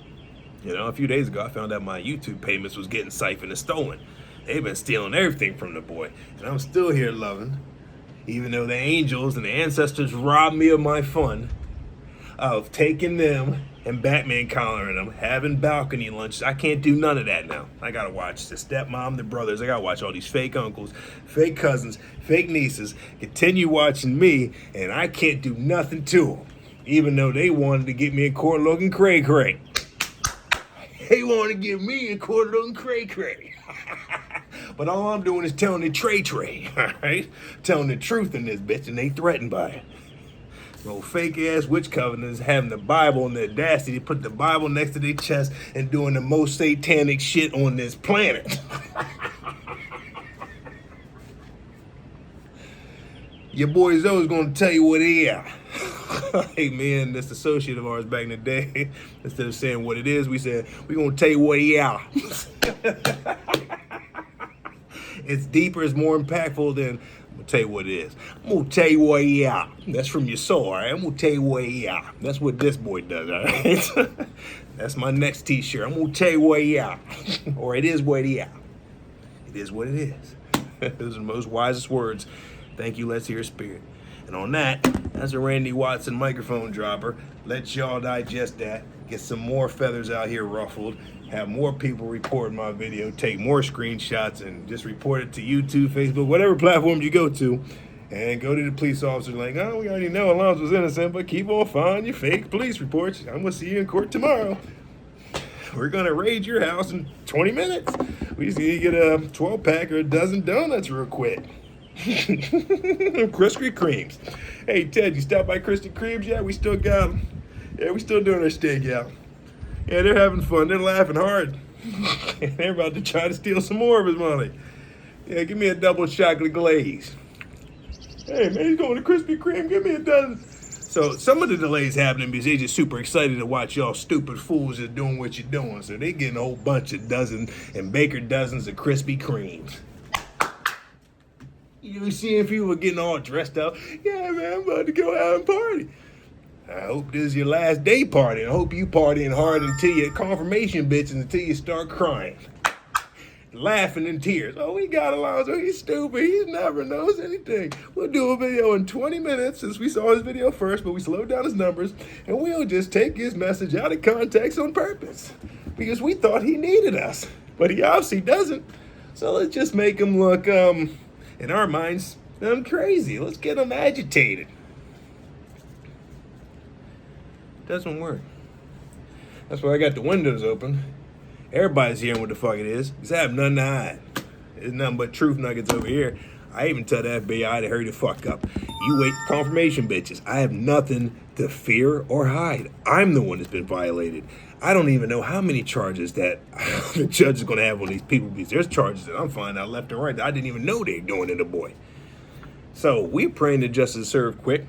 You know, a few days ago I found out my YouTube payments was getting siphoned and stolen. They've been stealing everything from the boy. And I'm still here loving. Even though the angels and the ancestors robbed me of my fun of taking them and Batman collaring them, having balcony lunches. I can't do none of that now. I gotta watch the stepmom, the brothers. I gotta watch all these fake uncles, fake cousins, fake nieces continue watching me, and I can't do nothing to them. Even though they wanted to get me in court looking cray-cray. They wanted to get me in court looking cray-cray. But all I'm doing is telling the tray, all right? Telling the truth in this bitch, and they threatened by it. Those fake-ass witch covenants having the Bible and the audacity to put the Bible next to their chest and doing the most satanic shit on this planet. Your boy Zoe's gonna tell you what it is. Hey man, this associate of ours back in the day, instead of saying what it is, we said, we're gonna tell you what it is. It's deeper, it's more impactful than, I'm gonna tell you what it is. I'm gonna tell you what it is. That's from your soul, all right? I'm gonna tell you what it is. That's what this boy does, all right? That's my next t-shirt. I'm gonna tell you what it is. Or it is what it is. It is what it is. Those are the most wisest words. Thank you, let's hear spirit. And on that, that's a Randy Watson microphone dropper. Let y'all digest that. Get some more feathers out here ruffled. Have more people record my video. Take more screenshots and just report it to YouTube, Facebook, whatever platform you go to. And go to the police officer like, oh, we already know Alonzo was innocent, but keep on filing your fake police reports. I'm going to see you in court tomorrow. We're going to raid your house in 20 minutes. We just need to get a 12-pack or a dozen donuts real quick. Krispy Kremes. Hey, Ted, you stopped by Krispy Kremes yet? We still got them. Yeah, we still doing our stakeout. Yeah, they're having fun. They're laughing hard. They're about to try to steal some more of his money. Yeah, give me a double chocolate glaze. Hey, man, he's going to Krispy Kreme. Give me a dozen. So some of the delays happening because they're just super excited to watch y'all stupid fools just doing what you're doing. So they getting a whole bunch of dozen and baker dozens of Krispy Kremes. You seeing people getting all dressed up. Yeah, man, I'm about to go out and party. I hope this is your last day party. I hope you partying hard until your confirmation bitches until you start crying. Laughing in tears. Oh, we got Alonzo. He's stupid. He never knows anything. We'll do a video in 20 minutes since we saw his video first, but we slowed down his numbers, and we'll just take his message out of context on purpose because we thought he needed us, but he obviously doesn't. So let's just make him look, in our minds, crazy. Let's get him agitated. Doesn't work. That's why I got the windows open. Everybody's hearing what the fuck it is. Because I have nothing to hide. There's nothing but truth nuggets over here. I even tell the FBI to hurry the fuck up. You wait, confirmation bitches. I have nothing to fear or hide. I'm the one that's been violated. I don't even know how many charges that the judge is going to have on these people. Because there's charges that I'm finding out left and right that I didn't even know they were doing to the boy. So we're praying that justice serve quick.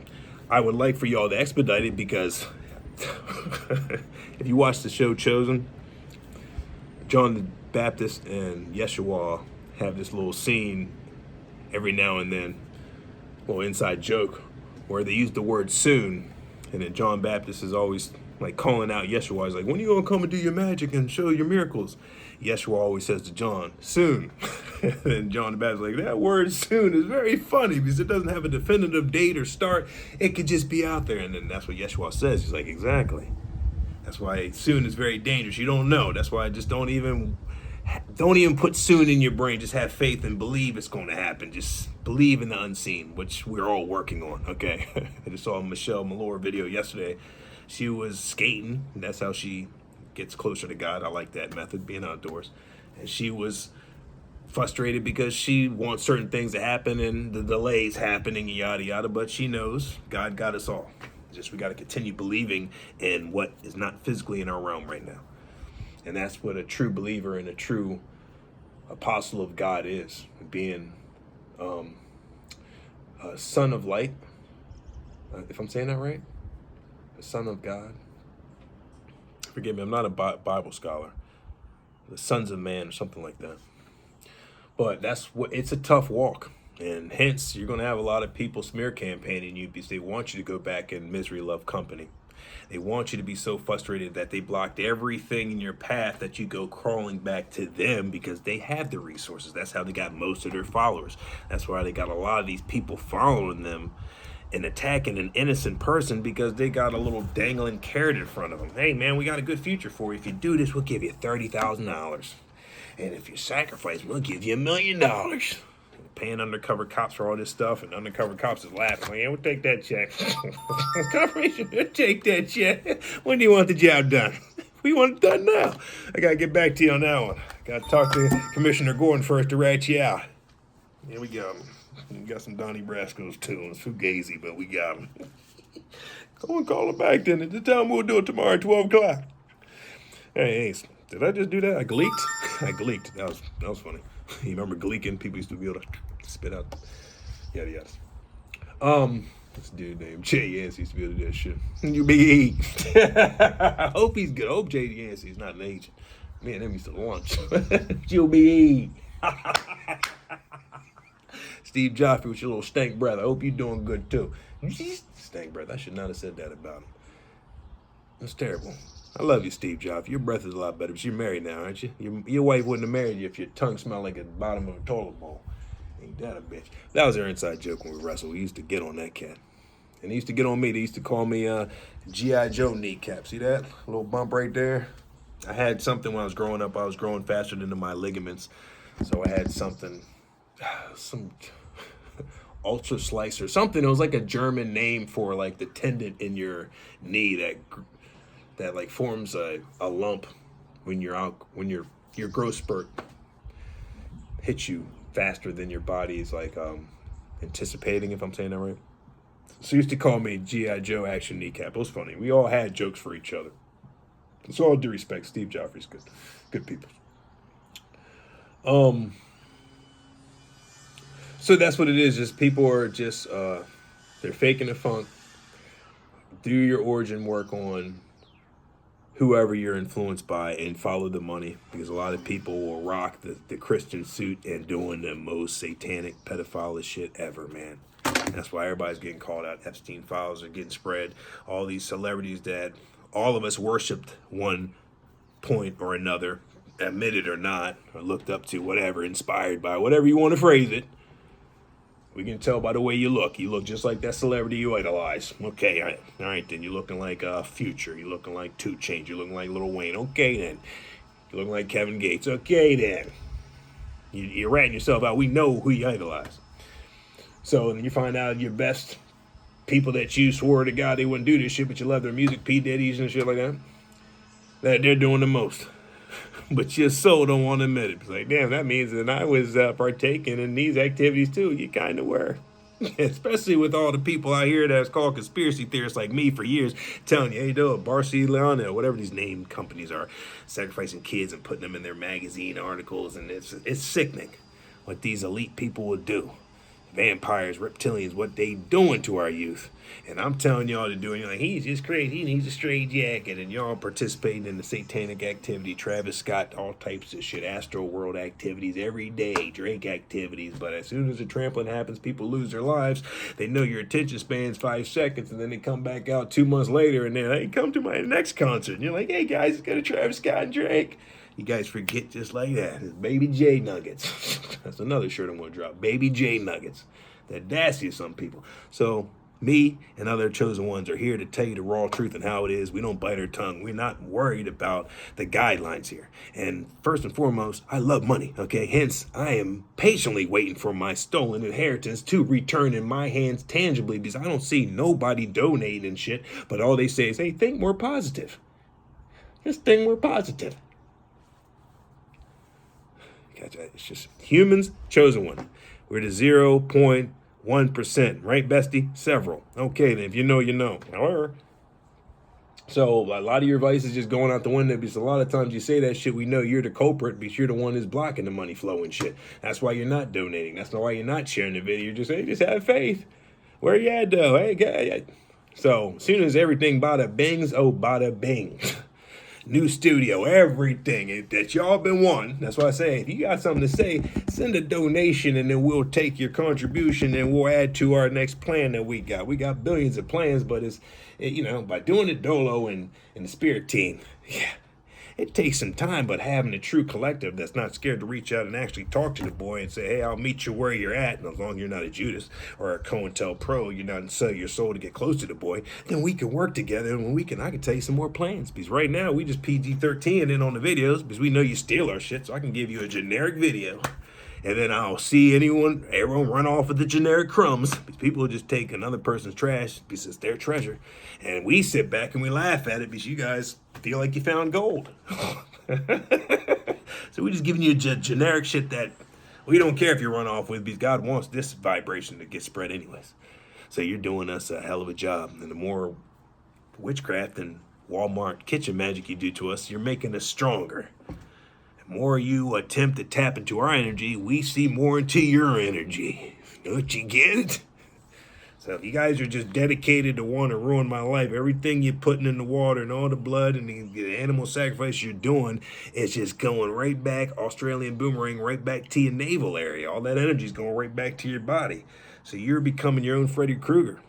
I would like for y'all to expedite it because if you watch the show Chosen, John the Baptist and Yeshua have this little scene every now and then, well, inside joke, where they use the word soon, and then John Baptist is always like calling out Yeshua. He's like, when are you gonna come and do your magic and show your miracles? Yeshua always says to John, soon. And John the Baptist is like, that word soon is very funny because it doesn't have a definitive date or start. It could just be out there. And then that's what Yeshua says. He's like, exactly. That's why soon is very dangerous. You don't know. That's why I just don't even put soon in your brain. Just have faith and believe it's going to happen. Just believe in the unseen, which we're all working on. Okay. I just saw a Michelle Malore video yesterday. She was skating. And that's how she gets closer to God. I like that method, being outdoors. And she was frustrated because she wants certain things to happen and the delays happening and yada yada. But she knows God got us all. Just we got to continue believing in what is not physically in our realm right now. And that's what a true believer and a true apostle of God is, being a son of light, if I'm saying that right, a son of God. Forgive me, I'm not a Bible scholar. The sons of man or something like that. But it's a tough walk. And hence, you're going to have a lot of people smear campaigning you because they want you to go back in misery, love, company. They want you to be so frustrated that they blocked everything in your path that you go crawling back to them because they have the resources. That's how they got most of their followers. That's why they got a lot of these people following them and attacking an innocent person because they got a little dangling carrot in front of them. Hey, man, we got a good future for you. If you do this, we'll give you $30,000. And if you sacrifice, we'll give you $1 million. Paying undercover cops for all this stuff, and undercover cops is laughing. Like, yeah, we'll take that check. Corporation, we'll take that check. When do you want the job done? We want it done now. I gotta get back to you on that one. Gotta talk to Commissioner Gordon first to rat you out. Here we go. We got some Donnie Brasco's too. It's fugazi, but we got them. Go and call him back then. Just tell him we'll do it tomorrow at 12 o'clock. Hey, did I just do that? I gleeked. That was funny. You remember gleeking? People used to be able to spit out. Yada yada. This dude named Jay Yancey used to be able to do that shit. You be I hope he's good. I hope Jay Yancey's not an agent. Me and him used to lunch. You be Steve Joffrey with your little stank breath. I hope you're doing good too. Stank breath. I should not have said that about him. That's terrible. I love you, Steve Jobs. Your breath is a lot better, but you're married now, aren't you? Your wife wouldn't have married you if your tongue smelled like the bottom of a toilet bowl. Ain't that a bitch? That was our inside joke when we wrestled. We used to get on that cat. And he used to get on me. They used to call me G.I. Joe kneecap. See that? A little bump right there? I had something when I was growing up. I was growing faster than my ligaments. So I had something, some ultra slicer, something. It was like a German name for like the tendon in your knee that like forms a lump when you're out, when your growth spurt. hits you faster than your body is like anticipating, if I'm saying that right. So used to call me G.I. Joe Action Kneecap. It was funny. We all had jokes for each other. So all due respect, Steve Joffrey's good people. So that's what it is. Just people are just they're faking the funk. Do your origin work on whoever you're influenced by and follow the money, because a lot of people will rock the Christian suit and doing the most satanic pedophile shit ever, man. That's why everybody's getting called out. Epstein files are getting spread. All these celebrities that all of us worshipped one point or another, admitted or not, or looked up to, whatever, inspired by, whatever you want to phrase it. We can tell by the way you look. You look just like that celebrity you idolize. Okay, all right then. You're looking like Future. You're looking like 2 Chainz. You're looking like Lil Wayne. Okay then. You're looking like Kevin Gates. Okay then. You're ratting yourself out. We know who you idolize. So then you find out your best people that you swore to God they wouldn't do this shit, but you love their music, P. Diddy's and shit like that, that they're doing the most. But your soul don't want to admit it. It's like, damn, that means that I was partaking in these activities too. You kind of were. Especially with all the people out here that's called conspiracy theorists like me for years, telling you, hey, Barcelona, whatever these name companies are, sacrificing kids and putting them in their magazine articles. And it's sickening what these elite people would do. Vampires, reptilians, what they doing to our youth. And I'm telling y'all to do it. You're like, he's just crazy. He needs a straight jacket. And y'all participating in the satanic activity. Travis Scott, all types of shit. Astro World activities every day. Drake activities. But as soon as a trampling happens, people lose their lives. They know your attention span's 5 seconds. And then they come back out 2 months later. And they're like, hey, come to my next concert. And you're like, hey, guys, it's got a Travis Scott and Drake. You guys forget just like that. It's Baby J Nuggets. That's another shirt I'm going to drop. Baby J Nuggets. The audacity of some people. So me and other chosen ones are here to tell you the raw truth and how it is. We don't bite our tongue. We're not worried about the guidelines here. And first and foremost, I love money, okay? Hence, I am patiently waiting for my stolen inheritance to return in my hands tangibly, because I don't see nobody donating and shit, but all they say is, hey, think more positive. Just think more positive. It's just humans, chosen one. We're the 0.1%, right, bestie? Several. Okay, then if you know, you know. However, so a lot of your advice is just going out the window, because a lot of times you say that shit, we know you're the culprit because you're the one who's blocking the money flow and shit. That's why you're not donating. That's not why you're not sharing the video. You're just, hey, just have faith. Where you at, though? Hey, guy. So as soon as everything bada bings, oh, bada bing. New studio, everything that y'all been wanting. That's why I say, if you got something to say, send a donation and then we'll take your contribution and we'll add to our next plan that we got. We got billions of plans, but by doing it dolo and the spirit team, yeah, it takes some time, but having a true collective that's not scared to reach out and actually talk to the boy and say, hey, I'll meet you where you're at. And as long as you're not a Judas or a COINTELPRO, you're not sell your soul to get close to the boy, then we can work together and I can tell you some more plans. Because right now we just PG-13 in on the videos because we know you steal our shit. So I can give you a generic video. And then I'll see everyone run off with the generic crumbs. Because people will just take another person's trash because it's their treasure. And we sit back and we laugh at it because you guys feel like you found gold. So we're just giving you generic shit that we don't care if you run off with, because God wants this vibration to get spread anyways. So you're doing us a hell of a job. And the more witchcraft and Walmart kitchen magic you do to us, you're making us stronger. The more you attempt to tap into our energy, we see more into your energy. Don't you get it? So if you guys are just dedicated to want to ruin my life, everything you're putting in the water and all the blood and the animal sacrifice you're doing is just going right back, Australian boomerang, right back to your navel area. All that energy is going right back to your body. So you're becoming your own Freddy Krueger.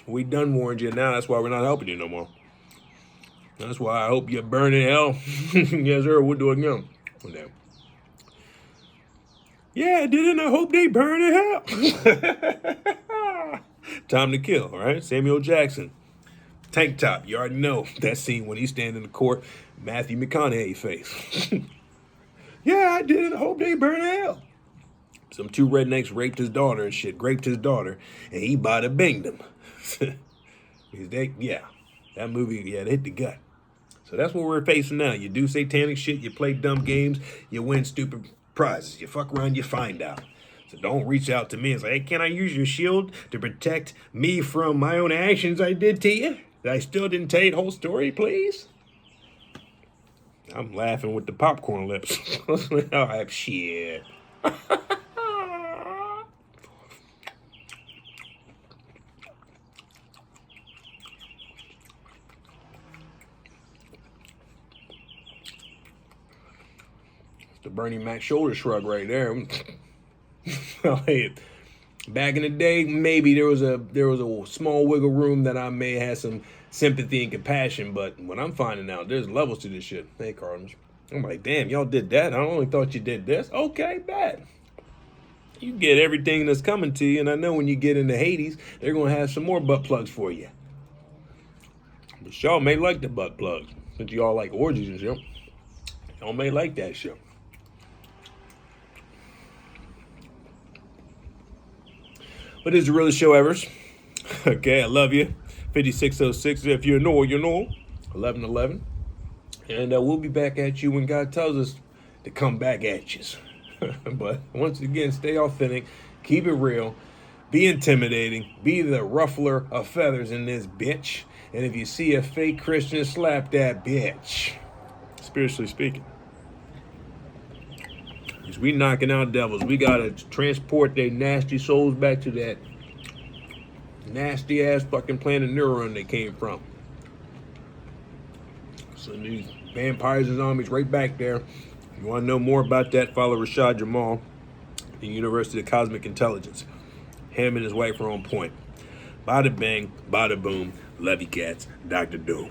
We done warned you now. That's why we're not helping you no more. That's why I hope you burn in hell. Yes, sir. We'll do it again. One day. Yeah, I didn't. I hope they burn in hell. Time to kill, all right? Samuel Jackson. Tank top. You already know that scene when he's standing in the court. Matthew McConaughey face. Yeah, I didn't. I hope they burn in hell. Some 2 rednecks raped his daughter and shit. Raped his daughter. And he bada binged him. That movie, it hit the gut. So that's what we're facing now. You do satanic shit, you play dumb games, you win stupid prizes. You fuck around, you find out. So don't reach out to me and say, hey, can I use your shield to protect me from my own actions I did to you? That I still didn't tell you the whole story, please? I'm laughing with the popcorn lips. All right, shit. The Bernie Mac shoulder shrug right there. Hey, back in the day, maybe there was a small wiggle room that I may have some sympathy and compassion, but when I'm finding out there's levels to this shit. Hey, Cardinals. I'm like, damn, y'all did that. I only thought you did this. Okay, bad. You get everything that's coming to you, and I know when you get into Hades, they're gonna have some more butt plugs for you. But y'all may like the butt plugs, since y'all like orgies and shit. Y'all may like that shit. But it's the realest show ever. Okay, I love you. 5606. If you know, you know. 1111. And we'll be back at you when God tells us to come back at you. But once again, stay authentic. Keep it real. Be intimidating. Be the ruffler of feathers in this bitch. And if you see a fake Christian, slap that bitch. Spiritually speaking. Because we knocking out devils. We got to transport their nasty souls back to that nasty ass fucking planet Neuron they came from. So these vampires and zombies right back there. If you want to know more about that, follow Rashad Jamal, the University of Cosmic Intelligence. Him and his wife are on point. Bada bang, bada boom. Love you cats. Dr. Doom.